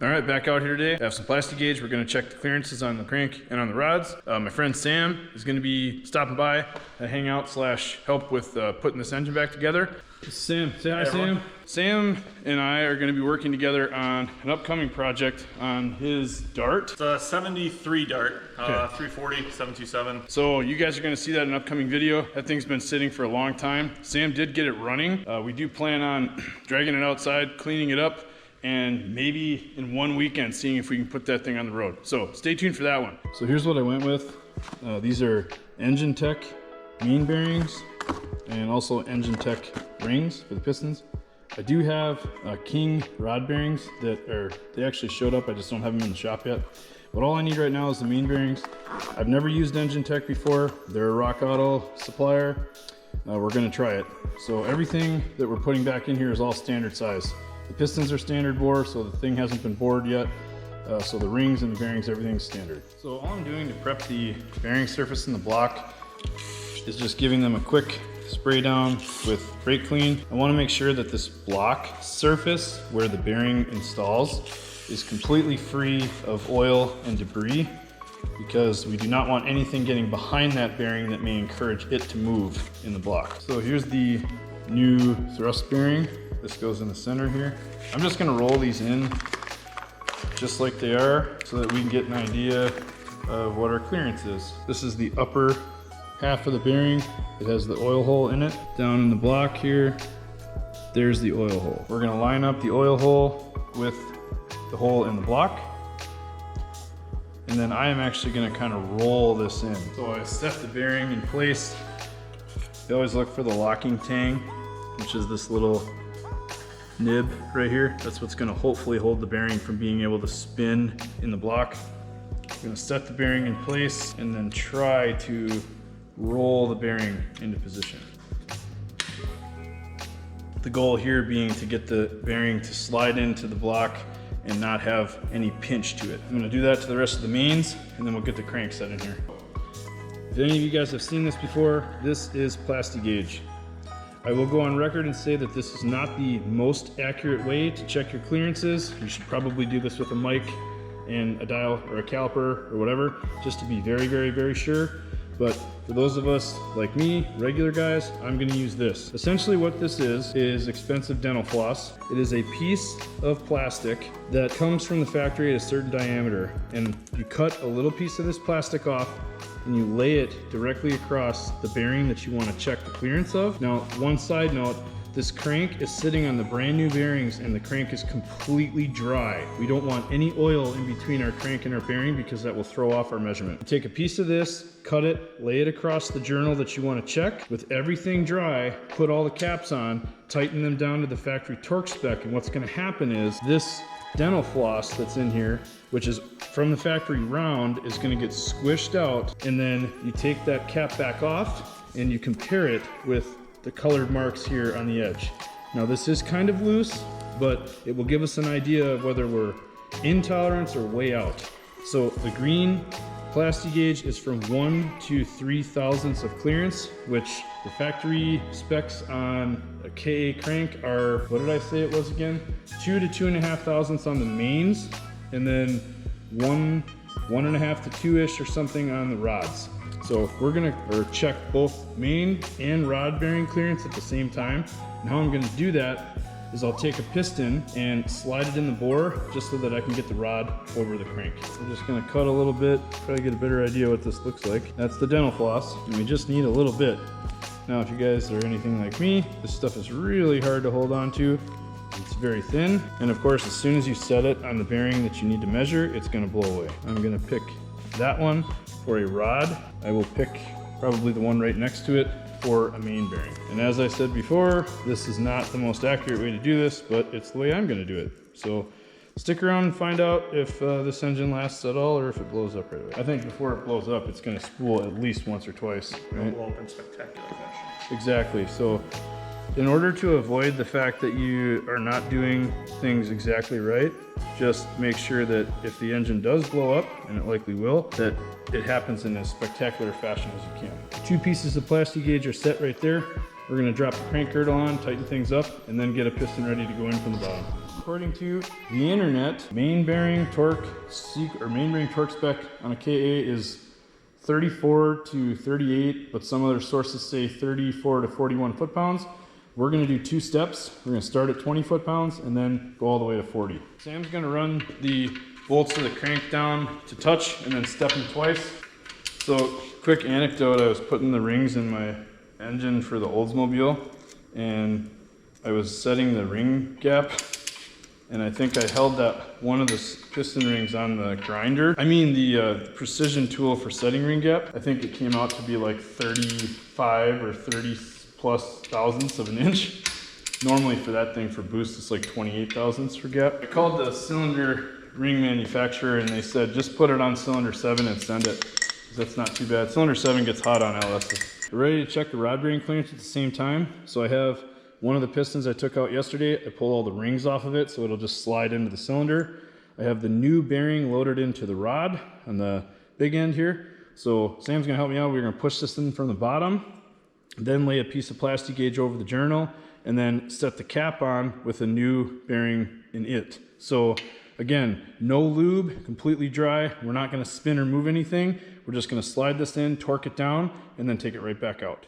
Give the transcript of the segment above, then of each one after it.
All right, back out here today. I have some plastic gauge. We're gonna check the clearances on the crank and on the rods. My friend Sam is gonna be stopping by to hang out / help with putting this engine back together. This is Sam, say hi, Sam. Sam and I are gonna be working together on an upcoming project on his Dart. It's a 73 Dart, 340, 727. So you guys are gonna see that in an upcoming video. That thing's been sitting for a long time. Sam did get it running. We do plan on dragging it outside, cleaning it up, and maybe in one weekend seeing if we can put that thing on the road. So stay tuned for that one. So here's what I went with. These are Engine Tech main bearings and also Engine Tech rings for the pistons. I do have King rod bearings they actually showed up. I just don't have them in the shop yet. But all I need right now is the main bearings. I've never used Engine Tech before. They're a Rock Auto supplier. We're gonna try it. So everything that we're putting back in here is all standard size. The pistons are standard bore, so the thing hasn't been bored yet. So the rings and the bearings, everything's standard. So all I'm doing to prep the bearing surface in the block is just giving them a quick spray down with brake clean. I want to make sure that this block surface where the bearing installs is completely free of oil and debris, because we do not want anything getting behind that bearing that may encourage it to move in the block. So here's the new thrust bearing. This goes in the center here. I'm just gonna roll these in just like they are so that we can get an idea of what our clearance is. This is the upper half of the bearing. It has the oil hole in it. Down in the block here, there's the oil hole. We're gonna line up the oil hole with the hole in the block. And then I am actually gonna kind of roll this in. So I set the bearing in place. You always look for the locking tang, which is this little nib right here. That's what's gonna hopefully hold the bearing from being able to spin in the block. I'm gonna set the bearing in place and then try to roll the bearing into position. The goal here being to get the bearing to slide into the block and not have any pinch to it. I'm gonna do that to the rest of the mains, and then we'll get the crank set in here. If any of you guys have seen this before, this is plastic gauge. I will go on record and say that this is not the most accurate way to check your clearances. You should probably do this with a mic and a dial or a caliper or whatever, just to be very, very, very sure. But for those of us like me, regular guys, I'm gonna use this. Essentially what this is expensive dental floss. It is a piece of plastic that comes from the factory at a certain diameter. And you cut a little piece of this plastic off and you lay it directly across the bearing that you wanna check the clearance of. Now, one side note, this crank is sitting on the brand new bearings and the crank is completely dry. We don't want any oil in between our crank and our bearing because that will throw off our measurement. You take a piece of this, cut it, lay it across the journal that you want to check. With everything dry, put all the caps on, tighten them down to the factory torque spec, and what's going to happen is this dental floss that's in here, which is from the factory round, is going to get squished out, and then you take that cap back off and you compare it with the colored marks here on the edge. Now this is kind of loose, but it will give us an idea of whether we're in tolerance or way out. So the green plastic gauge is from 1 to 3 thousandths of clearance, which the factory specs on a KA crank are, what did I say it was again? 2 to 2.5 thousandths on the mains, and then 1.5 to 2-ish or something on the rods. So we're gonna check both main and rod bearing clearance at the same time. And how I'm gonna do that is I'll take a piston and slide it in the bore just so that I can get the rod over the crank. I'm just gonna cut a little bit, try to get a better idea what this looks like. That's the dental floss, and we just need a little bit. Now, if you guys are anything like me, this stuff is really hard to hold on to. It's very thin, and of course, as soon as you set it on the bearing that you need to measure, it's gonna blow away. I'm gonna pick that one for a rod. I will pick probably the one right next to it for a main bearing. And as I said before, this is not the most accurate way to do this, but it's the way I'm gonna do it. So stick around and find out if this engine lasts at all or if it blows up right away. I think before it blows up, it's gonna spool at least once or twice. Right? It'll blow up in spectacular fashion. Exactly. So in order to avoid the fact that you are not doing things exactly right, just make sure that if the engine does blow up, and it likely will, that it happens in as spectacular fashion as you can. 2 pieces of plastic gauge are set right there. We're gonna drop the crank girdle on, tighten things up, and then get a piston ready to go in from the bottom. According to the internet, main bearing torque spec on a KA is 34 to 38, but some other sources say 34 to 41 foot-pounds. We're gonna do 2 steps. We're gonna start at 20 foot-pounds and then go all the way to 40. Sam's gonna run the bolts of the crank down to touch and then step them twice. So, quick anecdote, I was putting the rings in my engine for the Oldsmobile and I was setting the ring gap, and I think I held that one of the piston rings on the grinder. I mean the precision tool for setting ring gap. I think it came out to be like 35 or 30 plus thousandths of an inch. Normally for that thing for boost it's like 28 thousandths for gap. I called the cylinder ring manufacturer and they said just put it on cylinder 7 and send it, because that's not too bad. Cylinder 7 gets hot on LSs. We're ready to check the rod bearing clearance at the same time. So I have one of the pistons I took out yesterday. I pulled all the rings off of it so it'll just slide into the cylinder. I have the new bearing loaded into the rod on the big end here. So Sam's gonna help me out. We're gonna push this in from the bottom, then lay a piece of plastic gauge over the journal, and then set the cap on with a new bearing in it. So again, no lube, completely dry. We're not gonna spin or move anything. We're just gonna slide this in, torque it down, and then take it right back out.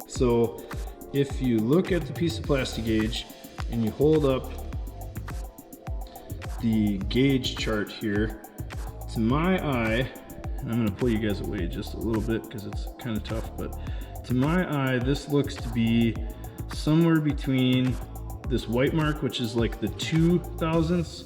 So if you look at the piece of plastic gauge and you hold up the gauge chart here, to my eye, and I'm going to pull you guys away just a little bit because it's kind of tough, but to my eye this looks to be somewhere between this white mark, which is like the 2 thousandths,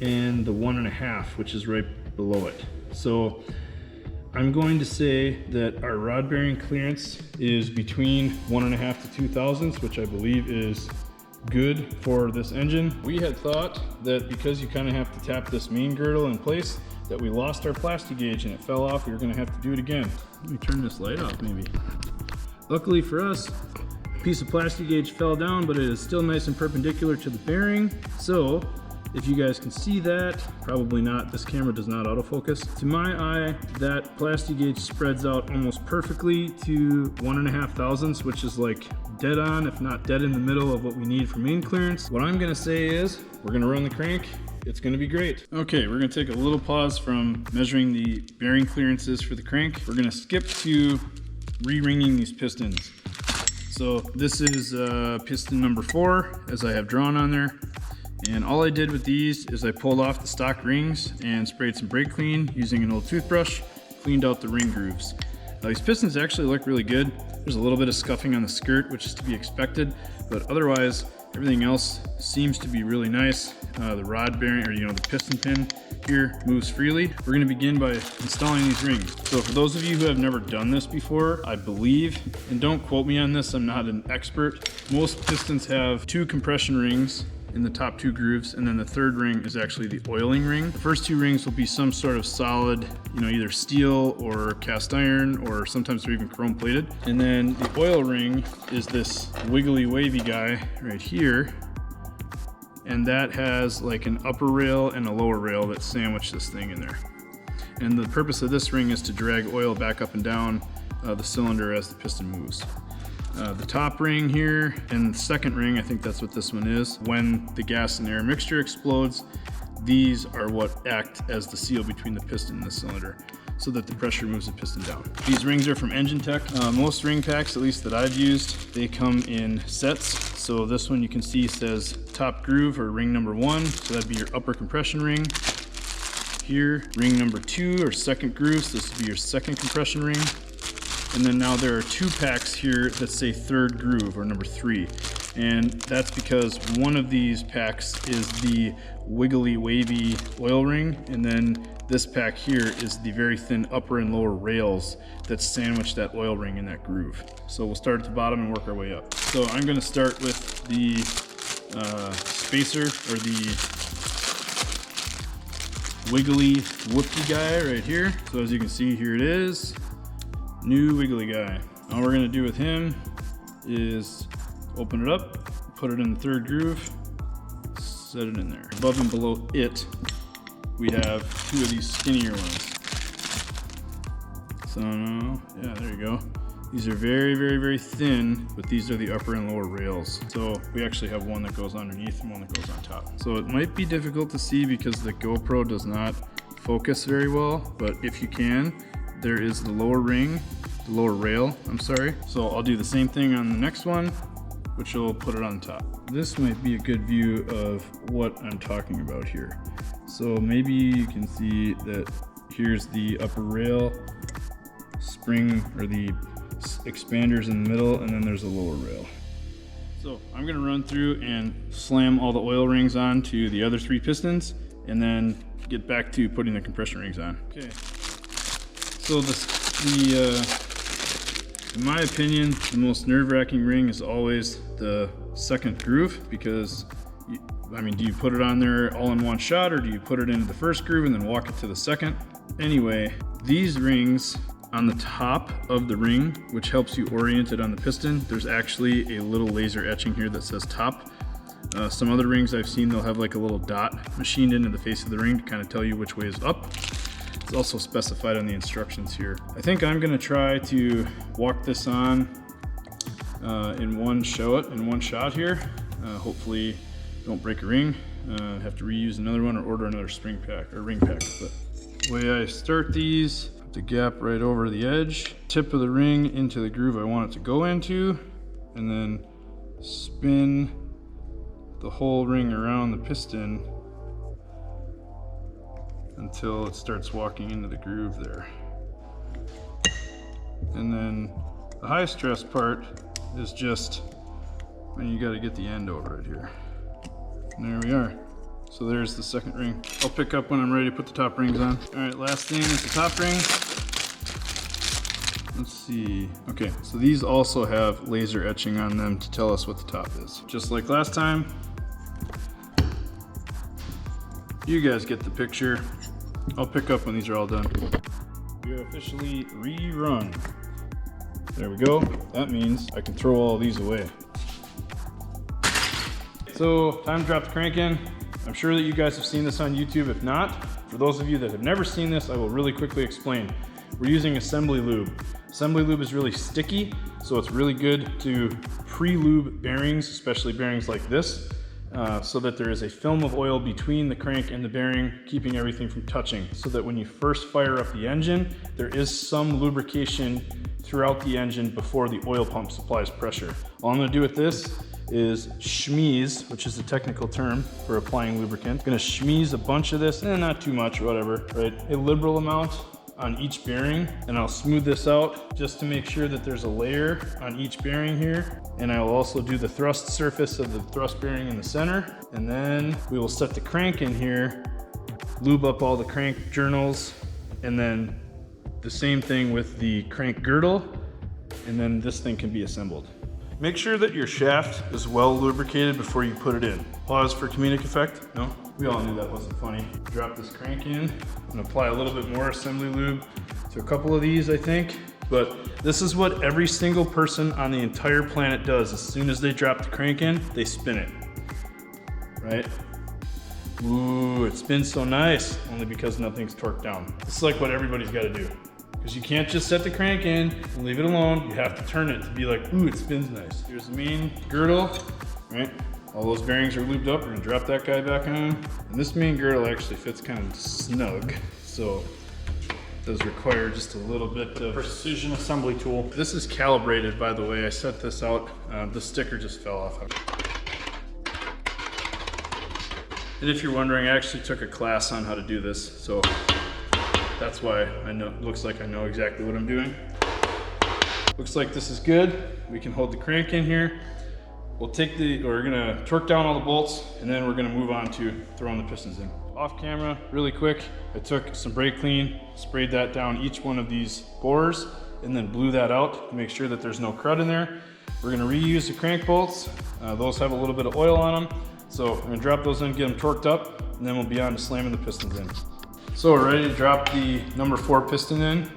and the 1.5, which is right below it. So I'm going to say that our rod bearing clearance is between 1.5 to 2 thousandths, which I believe is good for this engine. We had thought that because you kind of have to tap this main girdle in place, that we lost our plastic gauge and it fell off. We were going to have to do it again. Let me turn this light off maybe. Luckily for us, a piece of plastic gauge fell down, but it is still nice and perpendicular to the bearing. So if you guys can see that, probably not, this camera does not autofocus. To my eye, that plastic gauge spreads out almost perfectly to 1.5 thousandths, which is like dead on, if not dead in the middle of what we need for main clearance. What I'm gonna say is, we're gonna run the crank, it's gonna be great. Okay, we're gonna take a little pause from measuring the bearing clearances for the crank. We're gonna skip to re-ringing these pistons. So this is piston number 4, as I have drawn on there. And all I did with these is I pulled off the stock rings and sprayed some brake clean using an old toothbrush, cleaned out the ring grooves. These pistons actually look really good. There's a little bit of scuffing on the skirt, which is to be expected, but otherwise everything else seems to be really nice. The rod bearing, or the piston pin here moves freely. We're gonna begin by installing these rings. So for those of you who have never done this before, I believe, and don't quote me on this, I'm not an expert, most pistons have 2 compression rings in the top 2 grooves, and then the 3rd ring is actually the oiling ring. The first 2 rings will be some sort of solid, either steel or cast iron, or sometimes they're even chrome plated. And then the oil ring is this wiggly wavy guy right here, and that has like an upper rail and a lower rail that sandwich this thing in there. And the purpose of this ring is to drag oil back up and down the cylinder as the piston moves. The top ring here and the second ring, I think that's what this one is. When the gas and air mixture explodes, these are what act as the seal between the piston and the cylinder, so that the pressure moves the piston down. These rings are from Engine Tech. Most ring packs, at least that I've used, they come in sets. So this one you can see says top groove, or ring number 1, so that'd be your upper compression ring. Here, ring number 2, or second groove, so this would be your second compression ring. And then now there are 2 packs here that say 3rd groove, or number 3. And that's because one of these packs is the wiggly wavy oil ring, and then this pack here is the very thin upper and lower rails that sandwich that oil ring in that groove. So we'll start at the bottom and work our way up. So I'm going to start with the spacer, or the wiggly whoopty guy right here. So as you can see, here it is. New wiggly guy. All we're gonna do with him is open it up, put it in the third groove, set it in there. Above and below it, we have two of these skinnier ones. So, yeah, there you go. These are very, very, very thin, but these are the upper and lower rails. So we actually have one that goes underneath and one that goes on top. So it might be difficult to see because the GoPro does not focus very well, but if you can, there is the lower rail, I'm sorry. So I'll do the same thing on the next one, which will put it on top. This might be a good view of what I'm talking about here. So maybe you can see that here's the upper rail, spring, or the expanders in the middle, and then there's a lower rail. So I'm gonna run through and slam all the oil rings on to the other three pistons, and then get back to putting the compression rings on. Okay. So in my opinion, the most nerve-wracking ring is always the second groove, because do you put it on there all in one shot, or do you put it into the first groove and then walk it to the second? Anyway, these rings on the top of the ring, which helps you orient it on the piston, there's actually a little laser etching here that says top. Some other rings I've seen, they'll have like a little dot machined into the face of the ring to kind of tell you which way is up. It's also specified on the instructions here. I think I'm gonna try to walk this on in one shot here. Hopefully don't break a ring. Have to reuse another one or order another spring pack or ring pack. But the way I start these, the gap right over the edge, tip of the ring into the groove I want it to go into, and then spin the whole ring around the piston until it starts walking into the groove there. And then the high stress part is just when you got to get the end over it here. And there we are. So there's the second ring. I'll pick up when I'm ready to put the top rings on. All right, last thing is the top ring. Let's see. Okay, so these also have laser etching on them to tell us what the top is. Just like last time. You guys get the picture. I'll pick up when these are all done. We are officially rerun. There we go. That means I can throw all these away. So, time to drop the crank in. I'm sure that you guys have seen this on YouTube. If not, for those of you that have never seen this, I will really quickly explain. We're using assembly lube. Assembly lube is really sticky, so it's really good to pre-lube bearings, especially bearings like this, so that there is a film of oil between the crank and the bearing, keeping everything from touching, so that when you first fire up the engine, there is some lubrication throughout the engine before the oil pump supplies pressure. All I'm gonna do with this is schmeeze, which is the technical term for applying lubricant. I'm gonna schmeeze a bunch of this, not too much, whatever, right? A liberal amount on each bearing, and I'll smooth this out just to make sure that there's a layer on each bearing here. And I will also do the thrust surface of the thrust bearing in the center. And then we will set the crank in here, lube up all the crank journals, and then the same thing with the crank girdle, and then this thing can be assembled. Make sure that your shaft is well lubricated before you put it in. Pause for comedic effect. No? We all knew that wasn't funny. Drop this crank in and apply a little bit more assembly lube to a couple of these, I think. But this is what every single person on the entire planet does. As soon as they drop the crank in, they spin it, right? Ooh, it spins so nice, only because nothing's torqued down. This is like what everybody's got to do. Because you can't just set the crank in and leave it alone. You have to turn it to be like, ooh, it spins nice. Here's the main girdle, right? All those bearings are lubed up. We're gonna drop that guy back on. And this main girdle actually fits kind of snug, so it does require just a little bit of Precision assembly tool. This is calibrated, by the way. I set this out. The sticker just fell off. And if you're wondering, I actually took a class on how to do this, so that's why I know. Looks like I know exactly what I'm doing. Looks like this is good. We can hold the crank in here. We're gonna torque down all the bolts, and then we're gonna move on to throwing the pistons in. Off camera, really quick, I took some brake clean, sprayed that down each one of these bores, and then blew that out to make sure that there's no crud in there. We're gonna reuse the crank bolts. Those have a little bit of oil on them. So we're gonna drop those in, get them torqued up, and then we'll be on to slamming the pistons in. So we're ready to drop the number 4 piston in.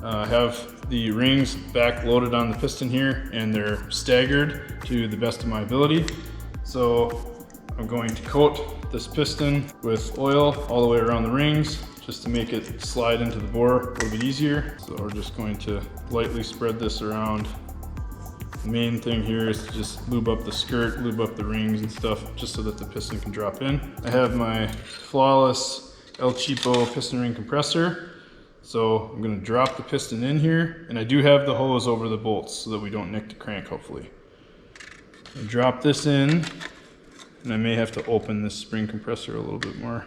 I have the rings back loaded on the piston here, and they're staggered to the best of my ability. So I'm going to coat this piston with oil all the way around the rings just to make it slide into the bore a little bit easier. So we're just going to lightly spread this around. The main thing here is to just lube up the skirt, lube up the rings and stuff, just so that the piston can drop in. I have my Flawless El Cheapo piston ring compressor. So I'm gonna drop the piston in here, and I do have the hose over the bolts so that we don't nick the crank, hopefully. I drop this in, and I may have to open this spring compressor a little bit more.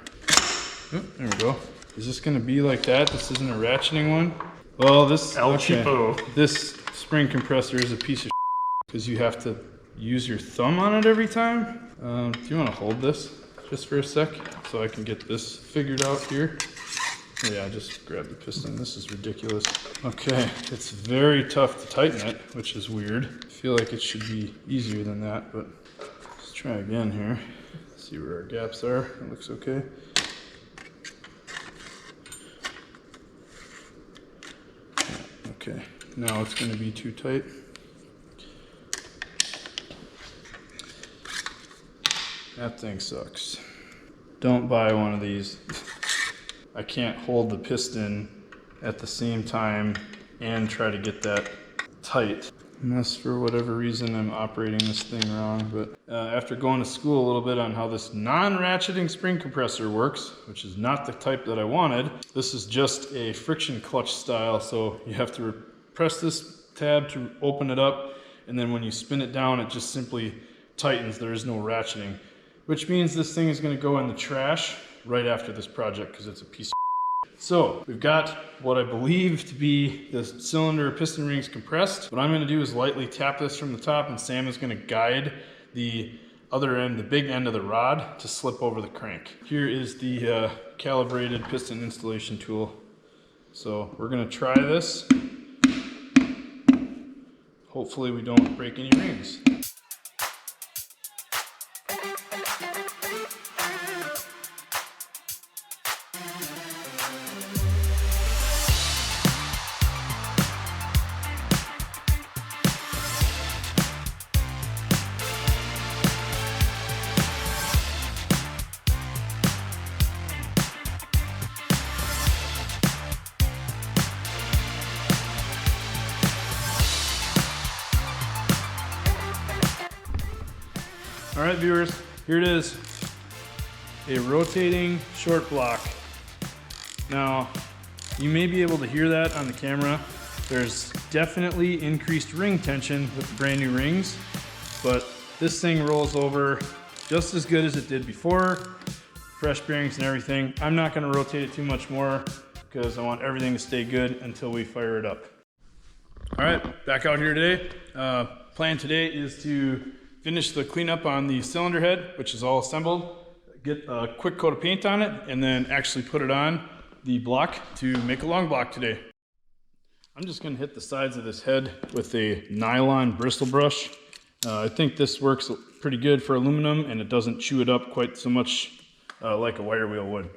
Oh, there we go. Is this gonna be like that? This isn't a ratcheting one? Well, this El Cheapo. This spring compressor is a piece of because you have to use your thumb on it every time. Do you want to hold this just for a sec so I can get this figured out here? Yeah, just grab the piston. This is ridiculous. Okay, it's very tough to tighten it, which is weird. I feel like it should be easier than that, but let's try again here. See where our gaps are. It looks okay. Okay, now it's going to be too tight. That thing sucks. Don't buy one of these. I can't hold the piston at the same time and try to get that tight. Unless for whatever reason I'm operating this thing wrong. But after going to school a little bit on how this non-ratcheting spring compressor works, which is not the type that I wanted, this is just a friction clutch style. So you have to press this tab to open it up, and then when you spin it down, it just simply tightens. There is no ratcheting, which means this thing is going to go in the trash right after this project because it's a piece of shit. So we've got what I believe to be the cylinder piston rings compressed. What I'm going to do is lightly tap this from the top, and Sam is going to guide the other end, the big end of the rod, to slip over the crank. Here is the calibrated piston installation tool. So we're going to try this. Hopefully we don't break any rings. All right, viewers, here it is, a rotating short block. Now, you may be able to hear that on the camera. There's definitely increased ring tension with the brand new rings, but this thing rolls over just as good as it did before, fresh bearings and everything. I'm not gonna rotate it too much more because I want everything to stay good until we fire it up. All right, back out here today. Plan today is to finish the cleanup on the cylinder head, which is all assembled, get a quick coat of paint on it, and then actually put it on the block to make a long block today. I'm just gonna hit the sides of this head with a nylon bristle brush. I think this works pretty good for aluminum, and it doesn't chew it up quite so much like a wire wheel would.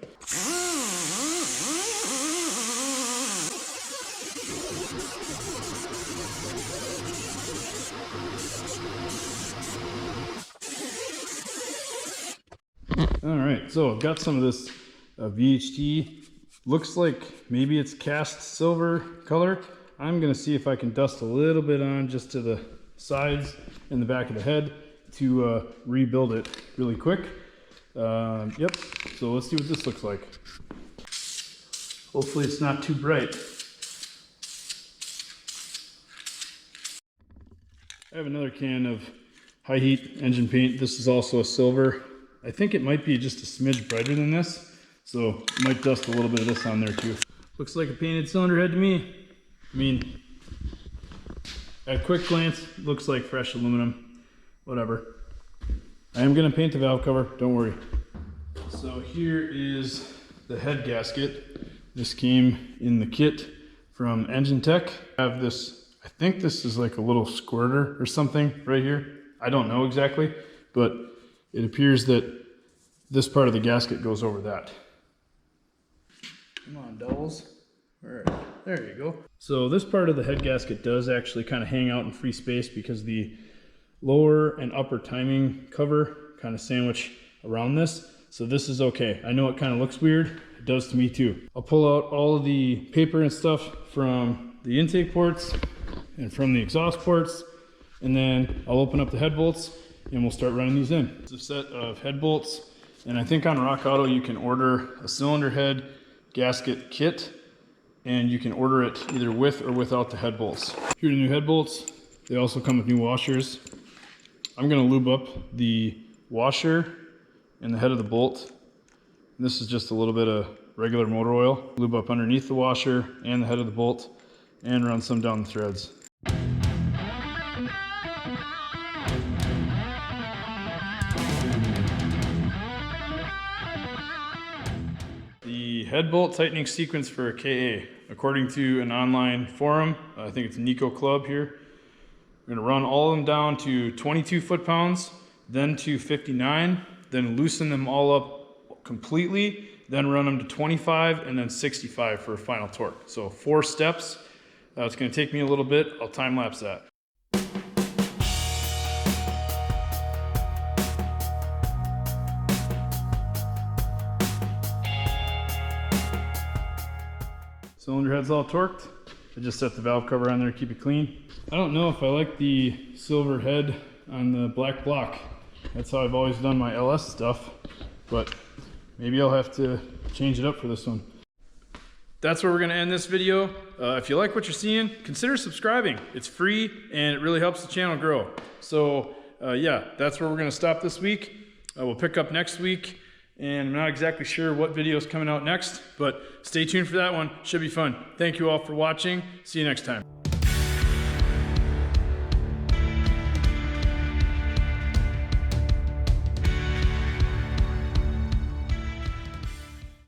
All right, so I've got some of this VHT. Looks like maybe it's cast silver color. I'm gonna see if I can dust a little bit on just to the sides and the back of the head to rebuild it really quick. Yep, so let's see what this looks like. Hopefully it's not too bright. I have another can of high heat engine paint. This is also a silver. I think it might be just a smidge brighter than this, so I might dust a little bit of this on there too. Looks like a painted cylinder head to me. I mean, at a quick glance, looks like fresh aluminum, whatever. I am gonna paint the valve cover, don't worry. So here is the head gasket. This came in the kit from Engine Tech. I have this, I think this is like a little squirter or something right here. I don't know exactly, but it appears that this part of the gasket goes over that. Come on, doubles. All right, there you go. So this part of the head gasket does actually kind of hang out in free space because the lower and upper timing cover kind of sandwich around this. So this is okay. I know it kind of looks weird. It does to me too. I'll pull out all of the paper and stuff from the intake ports and from the exhaust ports, and then I'll open up the head bolts and we'll start running these in. It's a set of head bolts, and I think on Rock Auto you can order a cylinder head gasket kit, and you can order it either with or without the head bolts. Here are the new head bolts. They also come with new washers. I'm gonna lube up the washer and the head of the bolt. This is just a little bit of regular motor oil. Lube up underneath the washer and the head of the bolt and run some down the threads. The head bolt tightening sequence for a KA, according to an online forum, I think it's Nico Club here. We're gonna run all of them down to 22 foot-pounds, then to 59, then loosen them all up completely, then run them to 25 and then 65 for a final torque. So 4 steps. It's gonna take me a little bit. I'll time lapse that. Cylinder head's all torqued. I just set the valve cover on there to keep it clean. I don't know if I like the silver head on the black block. That's how I've always done my LS stuff, but maybe I'll have to change it up for this one. That's where we're gonna end this video. If you like what you're seeing, consider subscribing. It's free and it really helps the channel grow. So yeah, that's where we're gonna stop this week. We'll pick up next week, and I'm not exactly sure what video is coming out next, but stay tuned for that one. Should be fun. Thank you all for watching. See you next time.